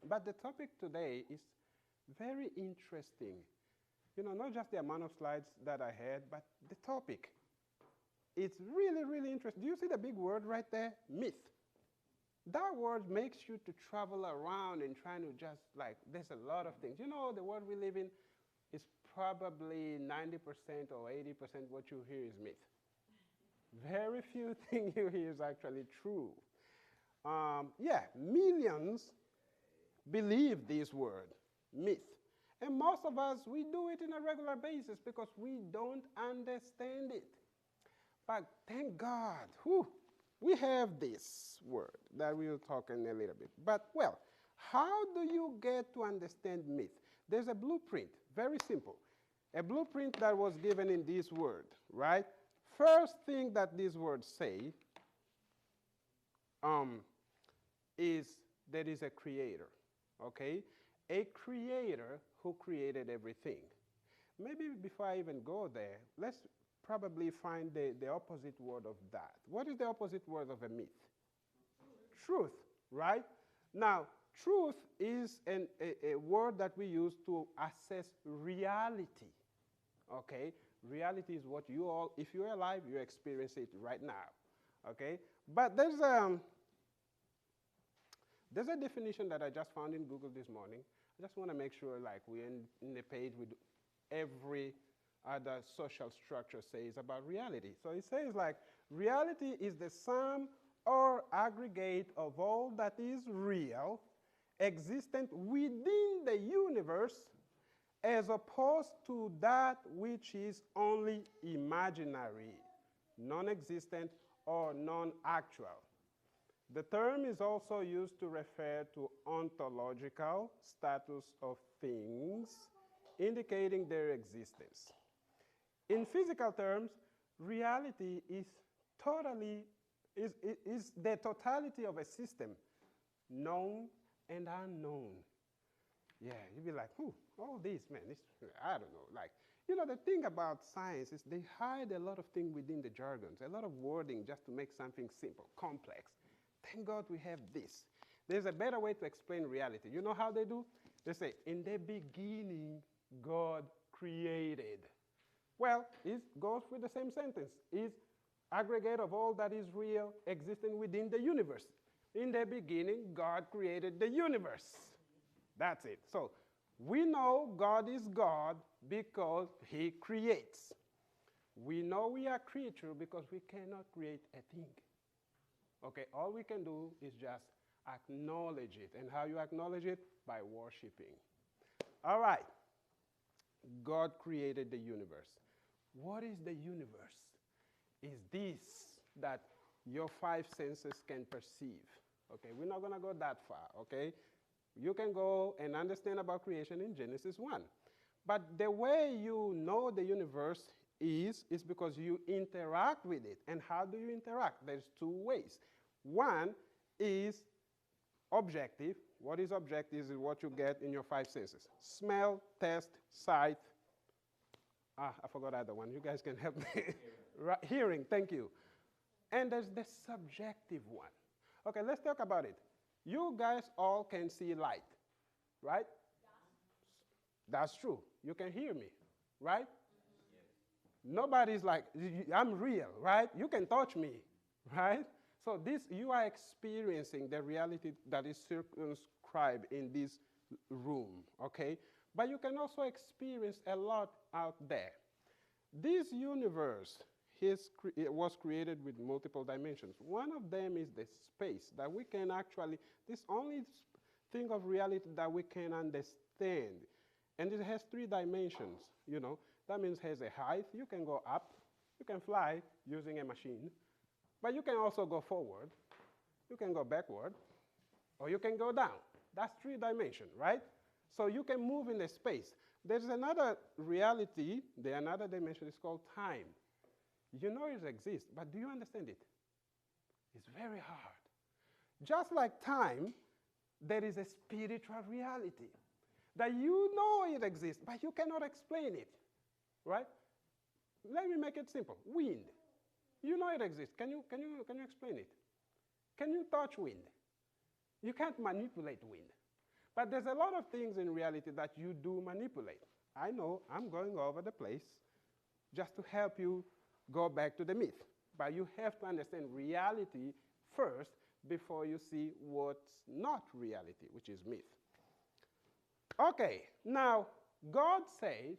But the topic today is very interesting. You know, not just the amount of slides that I had, but the topic. It's really, really interesting. Do you see the big word right there? Myth. That word makes you to travel around and trying to just like, there's a lot of things. You know, the world we live in is probably 90% or 80% what you hear is myth. Very few things you hear is actually true. Yeah, millions believe this word, myth. And most of us, we do it on a regular basis because we don't understand it. But thank God, we have this word that we'll talk in a little bit. But, well, how do you get to understand myth? There's a blueprint, very simple. A blueprint that was given in this word, right? First thing that these words say is there is a creator, okay? A creator who created everything. Maybe before I even go there, let's probably find the opposite word of that. What is the opposite word of a myth? Truth, right? Now, truth is a word that we use to assess reality, okay? Reality is what you all, if you're alive, you experience it right now, okay? But there's a definition that I just found in Google this morning. I just want to make sure like we're in the page with every other social structure says about reality. So it says like, reality is the sum or aggregate of all that is real, existent within the universe, as opposed to that which is only imaginary, non-existent, or non-actual. The term is also used to refer to ontological status of things, indicating their existence. In physical terms, reality is the totality of a system, known and unknown. Yeah, you'd be like, all this, man, I don't know. Like, you know, the thing about science is they hide a lot of things within the jargons, a lot of wording just to make something simple, complex. Thank God we have this. There's a better way to explain reality. You know how they do? They say, in the beginning, God created. Well, it goes with the same sentence. It's aggregate of all that is real existing within the universe. In the beginning, God created the universe. That's it. So we know God is God because he creates. We know we are creatures because we cannot create a thing. Okay, all we can do is just acknowledge it. And how you acknowledge it? By worshiping. All right. God created the universe. What is the universe? Is this that your five senses can perceive. Okay, we're not going to go that far, okay? You can go and understand about creation in Genesis 1. But the way you know the universe is because you interact with it. And how do you interact? There's two ways. One is objective. What is objective is what you get in your five senses. Smell, taste, sight. I forgot the other one. You guys can help me. Hearing, thank you. And there's the subjective one. Okay, let's talk about it. You guys all can see light, right? That's true. You can hear me, right? Yes. Nobody's like, I'm real, right? You can touch me, right? So this, you are experiencing the reality that is circumscribed in this room, okay? But you can also experience a lot out there. This universe it was created with multiple dimensions. One of them is the space that we can actually, this only thing of reality that we can understand. And it has three dimensions, you know. That means it has a height. You can go up. You can fly using a machine. But you can also go forward. You can go backward. Or you can go down. That's three dimensions, right? So you can move in the space. There's another reality, another dimension is called time. You know it exists, but do you understand it? It's very hard. Just like time, there is a spiritual reality that you know it exists, but you cannot explain it, right? Let me make it simple. Wind. You know it exists. Can you explain it? Can you touch wind? You can't manipulate wind. But there's a lot of things in reality that you do manipulate. I know I'm going over the place just to help you go back to the myth. But you have to understand reality first before you see what's not reality, which is myth. Okay, now God says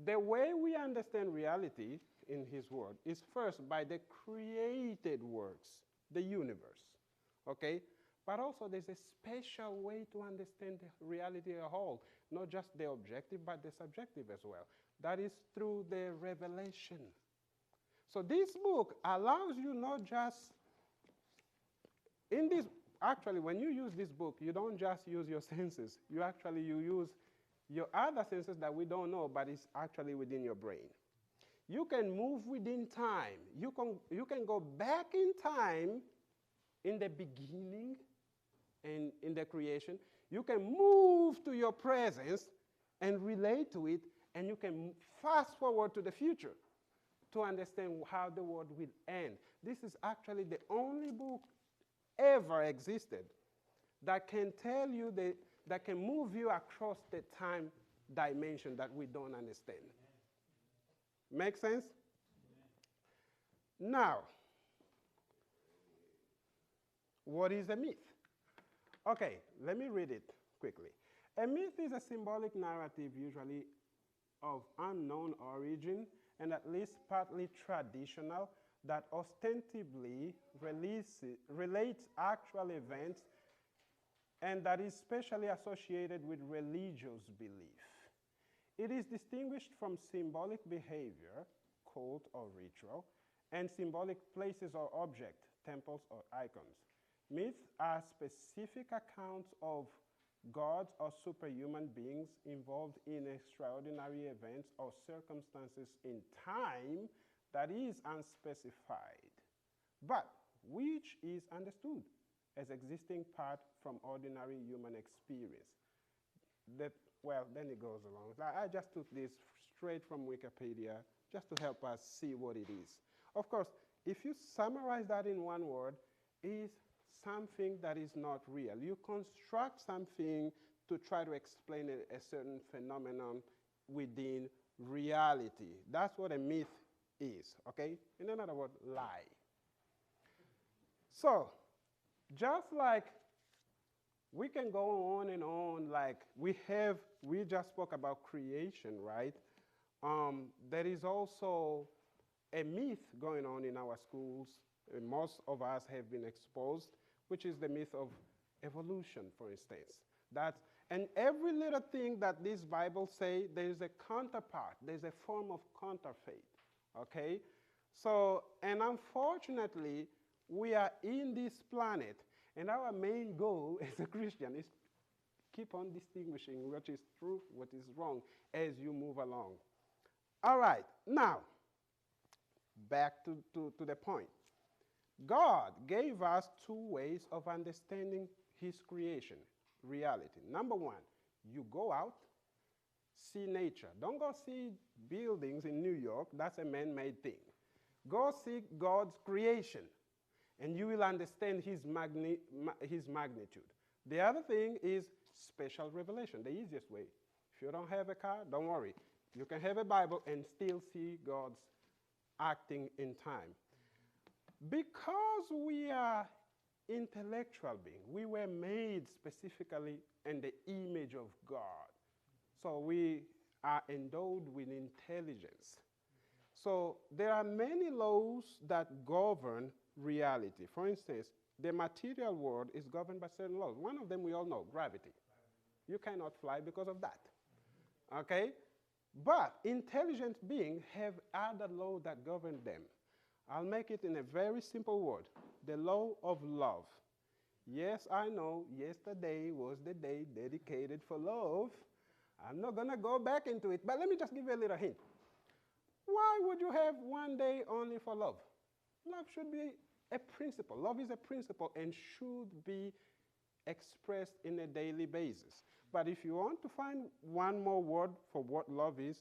the way we understand reality in His Word is first by the created works, the universe, okay? But also there's a special way to understand the reality as a whole, not just the objective, but the subjective as well. That is through the revelation. So this book allows you not just, in this, actually when you use this book, you don't just use your senses. You use your other senses that we don't know, but it's actually within your brain. You can move within time. You can go back in time in the beginning and in the creation. You can move to your presence and relate to it, and you can fast forward to the future to understand how the world will end. This is actually the only book ever existed that can tell you, that can move you across the time dimension that we don't understand. Make sense? Now, what is a myth? Okay, let me read it quickly. A myth is a symbolic narrative, usually of unknown origin and at least partly traditional, that ostensibly relates actual events and that is specially associated with religious belief. It is distinguished from symbolic behavior, cult or ritual, and symbolic places or objects, temples or icons. Myths are specific accounts of gods or superhuman beings involved in extraordinary events or circumstances in time that is unspecified, but which is understood as existing apart from ordinary human experience. Well, then it goes along. I just took this straight from Wikipedia just to help us see what it is. Of course, if you summarize that in one word, is something that is not real. You construct something to try to explain a certain phenomenon within reality. That's what a myth is, okay? In another word, lie. So, just like we can go on and on, like we just spoke about creation, right? There is also a myth going on in our schools, and most of us have been exposed, which is the myth of evolution, for instance. And every little thing that this Bible says, there's a counterpart, there's a form of counterfeit, okay? So, and unfortunately, we are in this planet, and our main goal as a Christian is keep on distinguishing what is true, what is wrong, as you move along. All right, now, back to the point. God gave us two ways of understanding His creation, reality. Number one, you go out, see nature. Don't go see buildings in New York. That's a man-made thing. Go see God's creation, and you will understand His magnitude. The other thing is special revelation, the easiest way. If you don't have a car, don't worry. You can have a Bible and still see God's acting in time. Because we are intellectual beings, we were made specifically in the image of God. So we are endowed with intelligence. So there are many laws that govern reality. For instance, the material world is governed by certain laws. One of them we all know, gravity. You cannot fly because of that. Okay? But intelligent beings have other laws that govern them. I'll make it in a very simple word. The law of love. Yes, I know yesterday was the day dedicated for love. I'm not going to go back into it, but let me just give you a little hint. Why would you have one day only for love? Love should be a principle. Love is a principle and should be expressed in a daily basis. But if you want to find one more word for what love is,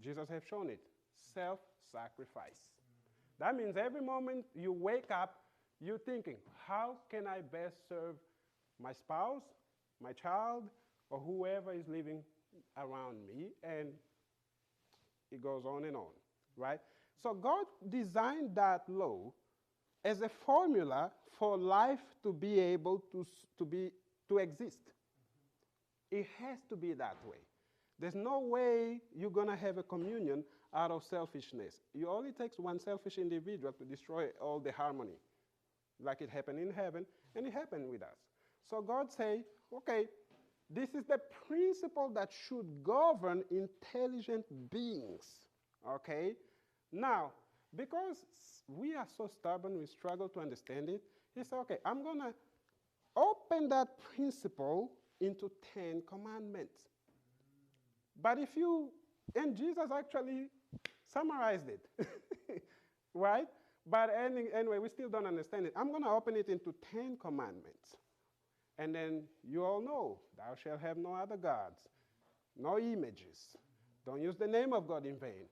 Jesus has shown it. Self-sacrifice. That means every moment you wake up, you're thinking, how can I best serve my spouse, my child, or whoever is living around me, and it goes on and on, right? So God designed that law as a formula for life to be able to exist. It has to be that way. There's no way you're going to have a communion out of selfishness. It only takes one selfish individual to destroy all the harmony, like it happened in heaven, and it happened with us. So God say, okay, this is the principle that should govern intelligent beings, okay? Now, because we are so stubborn, we struggle to understand it, he said, okay, I'm going to open that principle into 10 commandments. But if you, and Jesus actually summarized it, right? But anyway, we still don't understand it. I'm going to open it into 10 commandments. And then you all know, thou shalt have no other gods, no images. Don't use the name of God in vain.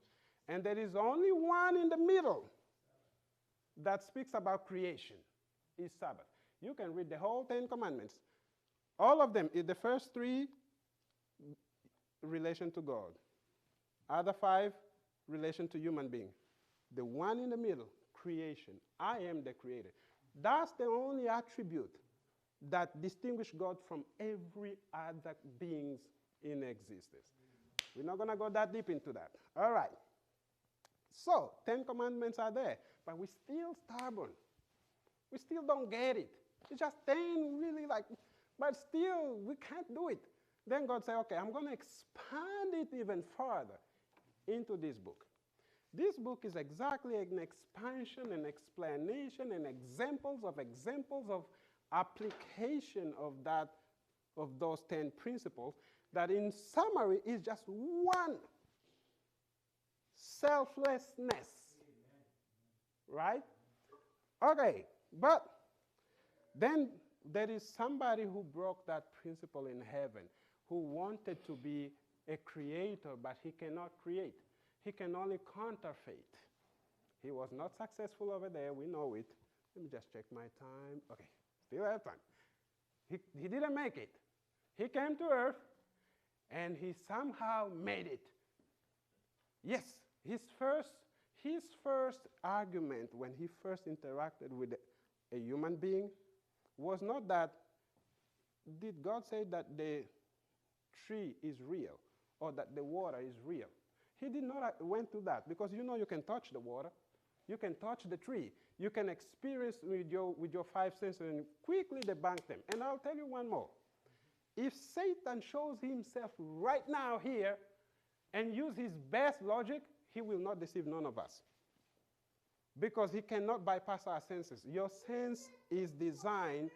And there is only one in the middle that speaks about creation, is Sabbath. You can read the whole 10 commandments. All of them, the first 3, relation to God. Other 5, relation to human being. The one in the middle, creation. I am the creator. That's the only attribute that distinguishes God from every other beings in existence. We're not going to go that deep into that. All right. So, 10 commandments are there, but we're still stubborn. We still don't get it. It's just 10 really like, but still we can't do it. Then God said, okay, I'm going to expand it even further into this book. This book is exactly an expansion and explanation and examples of application of those 10 principles that in summary is just one: selflessness. Right? Okay, but then there is somebody who broke that principle in heaven, who wanted to be a creator, but he cannot create. He can only counterfeit. He was not successful over there, we know it. Let me just check my time. Okay, still have time. He didn't make it. He came to earth, and he somehow made it. Yes, his first argument when he first interacted with a human being was not that, did God say that the tree is real or that the water is real? He did not went to that, because you know you can touch the water, you can touch the tree, you can experience with your 5 senses and quickly debunk them. And I'll tell you one more. If Satan shows himself right now here and use his best logic, he will not deceive none of us, because he cannot bypass our senses. Your sense is designed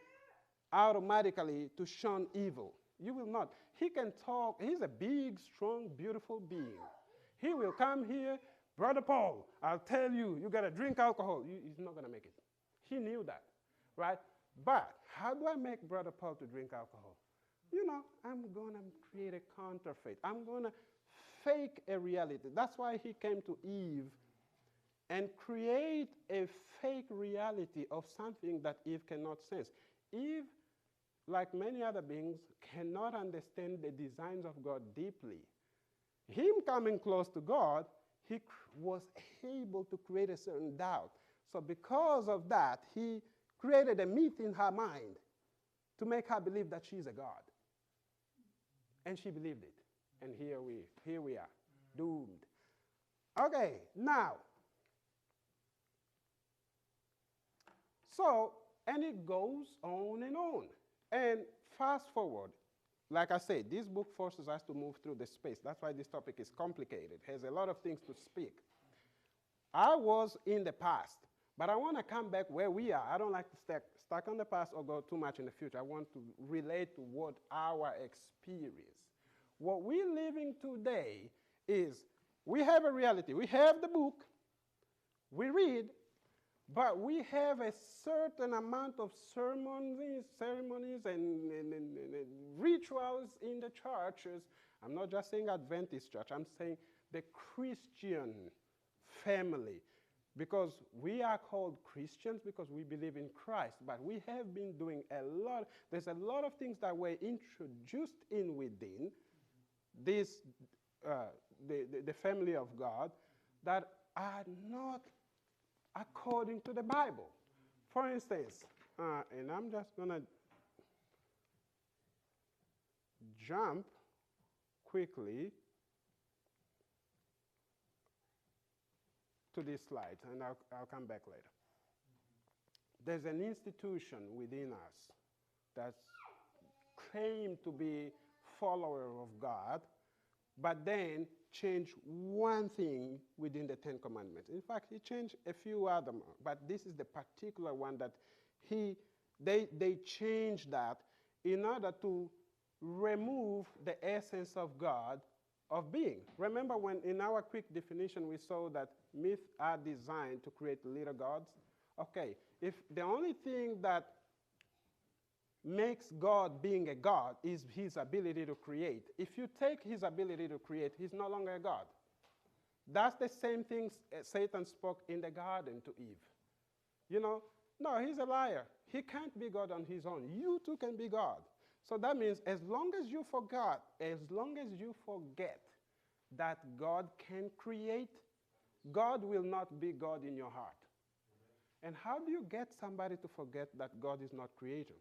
automatically to shun evil. You will not. He can talk. He's a big, strong, beautiful being. He will come here, Brother Paul, I'll tell you, you got to drink alcohol. He's not going to make it. He knew that, right? But how do I make Brother Paul to drink alcohol? You know, I'm going to create a counterfeit. I'm going to fake a reality. That's why he came to Eve and create a fake reality of something that Eve cannot sense. Eve, like many other beings, cannot understand the designs of God deeply. Him coming close to God, he was able to create a certain doubt. So because of that, he created a myth in her mind to make her believe that she's a God. And she believed it. And here we are, doomed. Okay, now, so, and it goes on and on. And fast forward, like I said, this book forces us to move through the space. That's why this topic is complicated. It has a lot of things to speak. I was in the past, but I want to come back where we are. I don't like to stuck on the past or go too much in the future. I want to relate to what our experience. What we're living today is we have a reality. We have the book, we read, but we have a certain amount of ceremonies and rituals in the churches. I'm not just saying Adventist church. I'm saying the Christian family. because we are called Christians because we believe in Christ, but we have been doing there's a lot of things that were introduced in within this, the family of God that are not according to the Bible. For instance, and I'm just going to jump quickly to these slides, and I'll come back later. There's an institution within us that claimed to be follower of God, but then changed one thing within the Ten Commandments. In fact, he changed a few other, but this is the particular one that they changed that in order to remove the essence of God of being. Remember when in our quick definition we saw that myths are designed to create little gods? Okay, if the only thing that makes God being a God is his ability to create, if you take his ability to create, he's no longer a God. That's the same thing Satan spoke in the garden to Eve. You know, no, he's a liar. He can't be God on his own. You too can be God. So that means as long as you forget that God can create, God will not be God in your heart. And how do you get somebody to forget that God is not creator?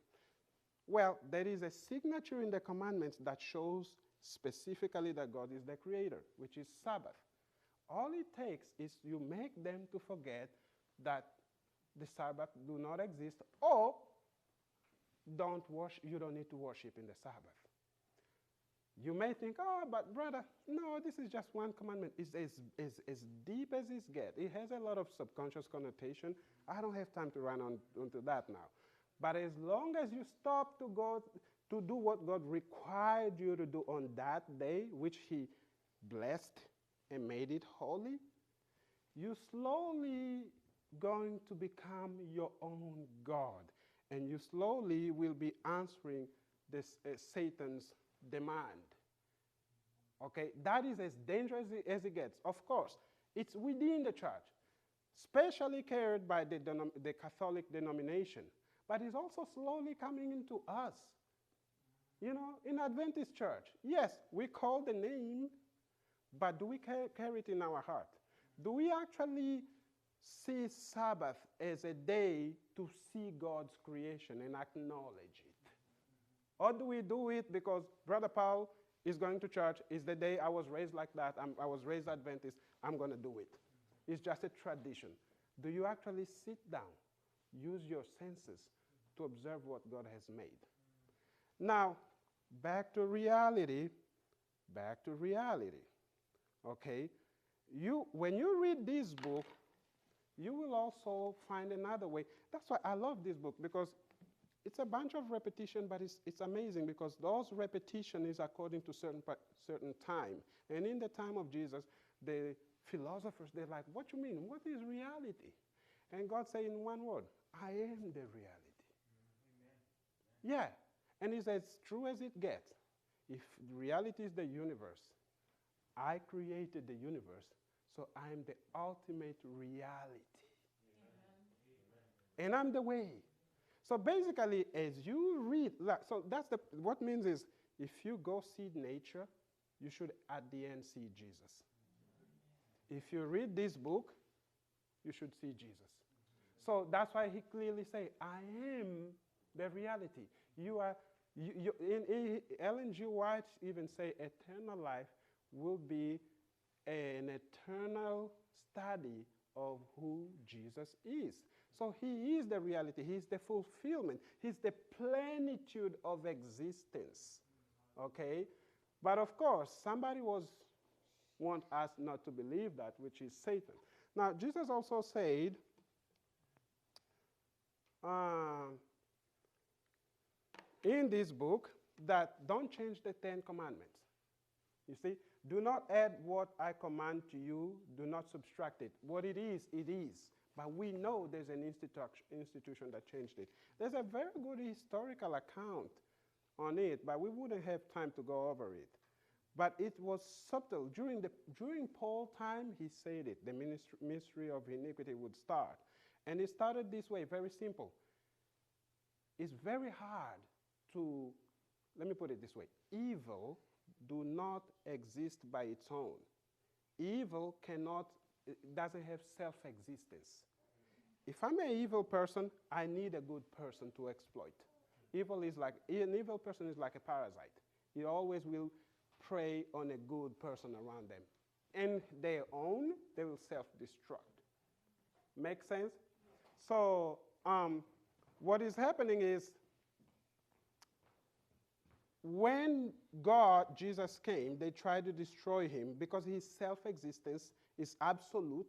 Well, there is a signature in the commandments that shows specifically that God is the creator, which is Sabbath. All it takes is you make them to forget that the Sabbath do not exist, or you don't need to worship in the Sabbath. You may think, oh, but brother, no, this is just one commandment. It's as deep as it gets. It has a lot of subconscious connotation. I don't have time to run onto that now. But as long as you stop to do what God required you to do on that day, which he blessed and made it holy, you slowly going to become your own God. And you slowly will be answering this Satan's demand. Okay, that is as dangerous as it gets. Of course, it's within the church, especially carried by the Catholic denomination, but it's also slowly coming into us. You know, in Adventist church, yes, we call the name, but do we carry it in our heart? Do we actually see Sabbath as a day to see God's creation and acknowledge it? Or do we do it because Brother Paul is going to church, it's the day I was raised like that, I was raised Adventist, I'm going to do it. It's just a tradition. Do you actually sit down, use your senses to observe what God has made? Now, back to reality, okay? When you read this book, you will also find another way. That's why I love this book, because it's a bunch of repetition, but it's amazing because those repetition is according to certain time. And in the time of Jesus, the philosophers, they're like, what you mean? What is reality? And God said in one word, I am the reality. Amen. Yeah, and it's as true as it gets. If reality is the universe, I created the universe, so I'm the ultimate reality. Amen. And I'm the way. So basically, as you read, so what means is, if you go see nature, you should at the end see Jesus. If you read this book, you should see Jesus. So that's why he clearly says, I am the reality. Ellen G. White even say eternal life will be an eternal study of who Jesus is. So he is the reality. He is the fulfillment. He's the plenitude of existence. Okay? But of course, somebody want us not to believe that, which is Satan. Now, Jesus also said, in this book, that don't change the 10 Commandments. You see, do not add what I command to you. Do not subtract it. What it is, it is. But we know there's an institution that changed it. There's a very good historical account on it, but we wouldn't have time to go over it. But it was subtle. During Paul's time, he said it. The ministry of iniquity would start. And it started this way, very simple. It's very hard to, let me put it this way. Evil do not exist by its own. Evil doesn't have self-existence. If I'm an evil person, I need a good person to exploit. An evil person is like a parasite. He always will prey on a good person around them. And their own, they will self-destruct. Make sense? So what is happening is when Jesus came, they tried to destroy him because his self-existence is absolute.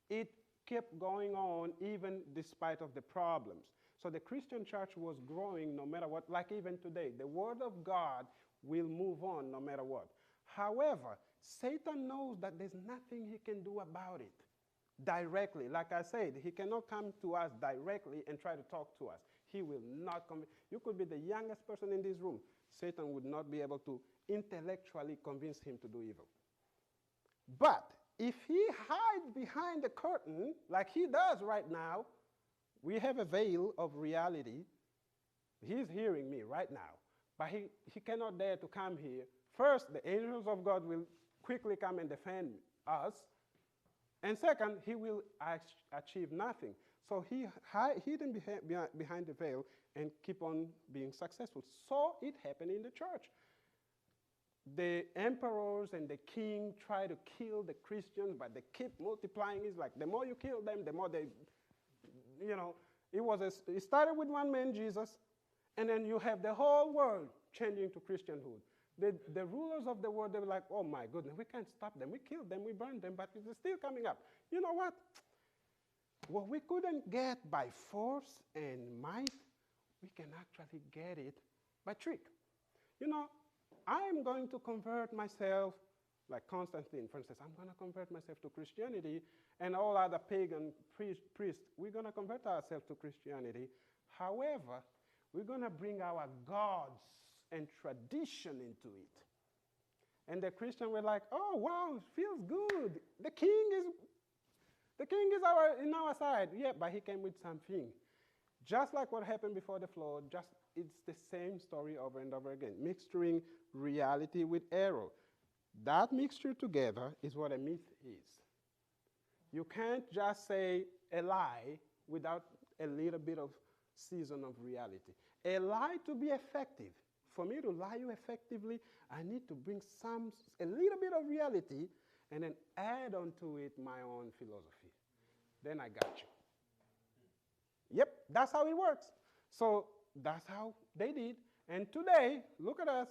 It kept going on even despite of the problems. So the Christian church was growing no matter what, like even today. The word of God will move on no matter what. However, Satan knows that there's nothing he can do about it directly. Like I said, he cannot come to us directly and try to talk to us. He will not come. You could be the youngest person in this room. Satan would not be able to intellectually convince him to do evil. But if he hides behind the curtain, like he does right now, we have a veil of reality. He's hearing me right now, but he cannot dare to come here. First, the angels of God will quickly come and defend us. And second, he will achieve nothing. So he hidden behind the veil and keep on being successful. So it happened in the church. The emperors and the king try to kill the Christians, but they keep multiplying. It's like the more you kill them, the more they, it started with one man, Jesus, and then you have the whole world changing to Christianhood. The rulers of the world, they were like, oh my goodness, we can't stop them. We killed them, we burned them, but it's still coming up. You know what? What we couldn't get by force and might, we can actually get it by trick. I'm going to convert myself, like Constantine, for instance, I'm going to convert myself to Christianity, and all other pagan priests, we're going to convert ourselves to Christianity. However, we're going to bring our gods and tradition into it. And the Christians were like, oh, wow, it feels good. The king is in our side. Yeah, but he came with something. Just like what happened before the flood, it's the same story over and over again, mixturing reality with error. That mixture together is what a myth is. You can't just say a lie without a little bit of season of reality. A lie to be effective. For me to lie you effectively, I need to bring a little bit of reality and then add onto it my own philosophy. Then I got you. Yep, that's how it works. So that's how they did. And today, look at us.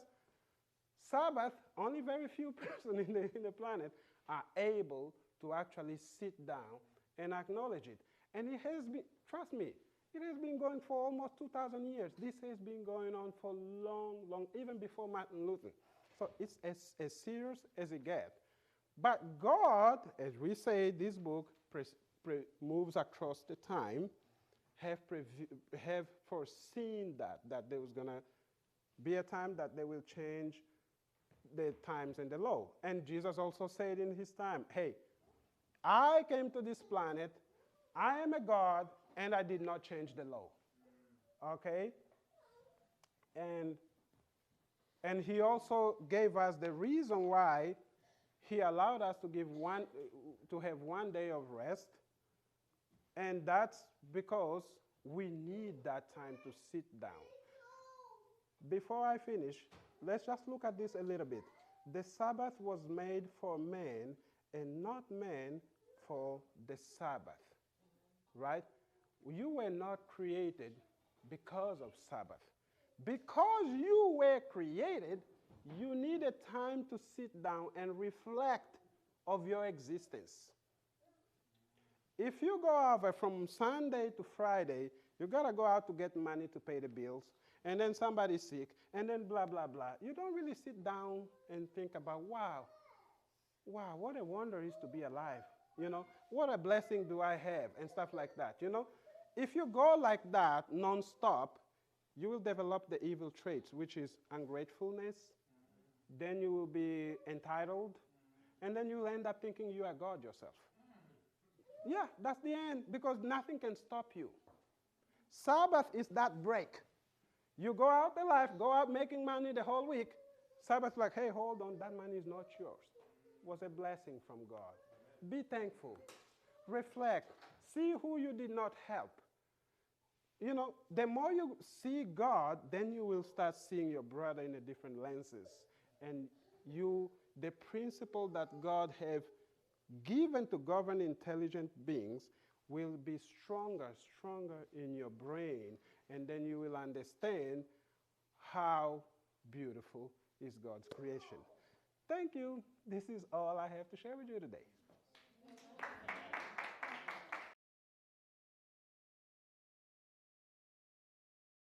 Sabbath, only very few persons in the planet are able to actually sit down and acknowledge it. And it has been, trust me, it has been going for almost 2,000 years. This has been going on for long, even before Martin Luther. So it's as serious as it gets. But God, as we say, this book moves across the time, have foreseen that there was going to be a time that they will change the times and the law. And Jesus also said in his time, hey, I came to this planet, I am a God, and I did not change the law. Okay? And he also gave us the reason why he allowed us to have 1 day of rest. And that's because we need that time to sit down. Before I finish, let's just look at this a little bit. The Sabbath was made for man and not man for the Sabbath, right? You were not created because of Sabbath. Because you were created, you needed time to sit down and reflect of your existence. If you go over from Sunday to Friday, you got to go out to get money to pay the bills, and then somebody's sick, and then blah, blah, blah. You don't really sit down and think about, wow, what a wonder it is to be alive. What a blessing do I have, and stuff like that. If you go like that nonstop, you will develop the evil traits, which is ungratefulness, then you will be entitled, and then you'll end up thinking you are God yourself. Yeah, that's the end, because nothing can stop you. Sabbath is that break. You go out in life, go out making money the whole week. Sabbath, like, hey, hold on, that money is not yours. It was a blessing from God. Be thankful. Reflect. See who you did not help. You know, the more you see God, then you will start seeing your brother in a different lenses. And the principle that God have given to govern intelligent beings will be stronger in your brain, and then you will understand how beautiful is God's creation. Thank you. This is all I have to share with you today.